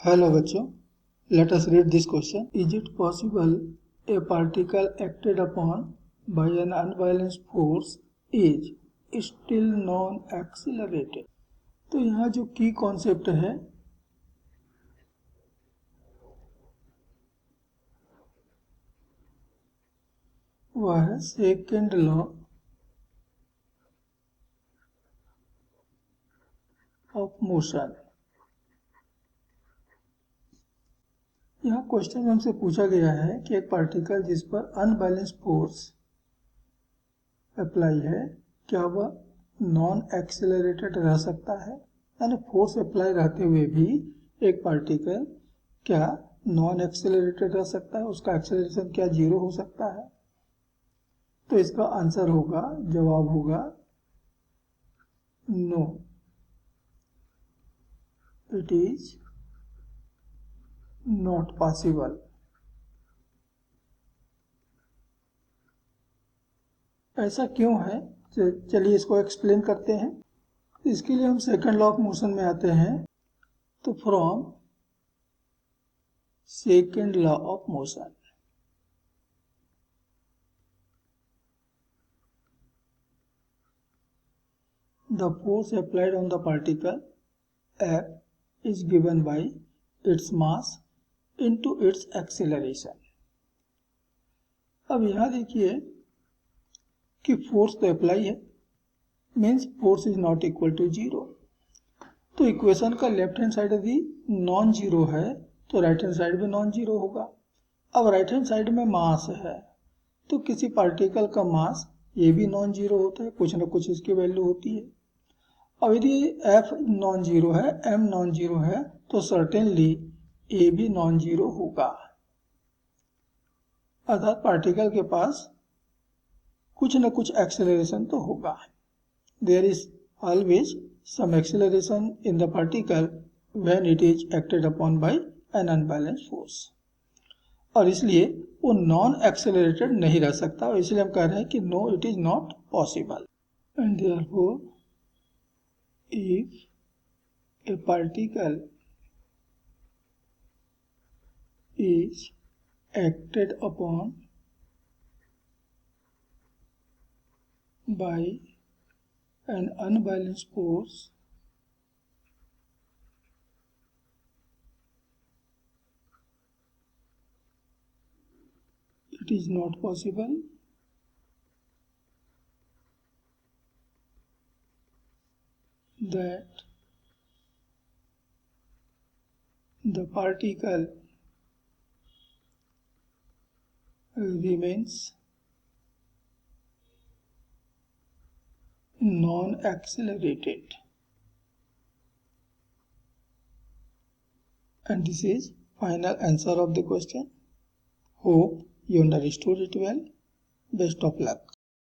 Hello बच्चों, let us read this question. Is it possible a particle acted upon by an unbalanced force is still non-accelerated? तो यहाँ जो की concept है वह है सेकेंड लॉ ऑफ मोशन। यहाँ क्वेश्चन हमसे पूछा गया है कि एक पार्टिकल जिस पर अनबैलेंस्ड फोर्स अप्लाई है क्या वह नॉन एक्सेलरेटेड रह सकता है, यानी फोर्स अप्लाई रहते हुए भी एक पार्टिकल क्या नॉन एक्सेलरेटेड रह सकता है, उसका एक्सेलरेशन क्या जीरो हो सकता है। तो इसका आंसर होगा, जवाब होगा no, it is not possible. ऐसा क्यों है, चलिए इसको एक्सप्लेन करते हैं। इसके लिए हम सेकंड लॉ ऑफ मोशन में आते हैं। तो from second law of motion, the force applied on the particle F is given by its mass into its acceleration। अब यहाँ देखिए कि फोर्स तो अप्लाई है, means force is not equal to zero. तो इक्वेशन का लेफ्ट हैंड साइड यदि non zero है तो राइट हैंड साइड भी नॉन जीरो होगा। अब राइट हैंड साइड में मास है तो किसी पार्टिकल का मास ये भी नॉन जीरो होता है, कुछ ना कुछ इसकी वैल्यू होती है। अब यदि F नॉन जीरो है, M नॉन जीरो है, तो सर्टेनली A भी नॉन जीरो होगा। अर्थात पार्टिकल के पास कुछ न कुछ एक्सेलरेशन तो होगा। There is always some acceleration in the particle when it is acted upon by an unbalanced force. और इसलिए वो नॉन एक्सेलरेटेड नहीं रह सकता, और इसलिए हम कह रहे हैं कि no, it is not possible. And therefore if a particle is acted upon by an unbalanced force, it is not possible that the particle remains non-accelerated. And this is final answer of the question. Hope you understood it well. Best of luck.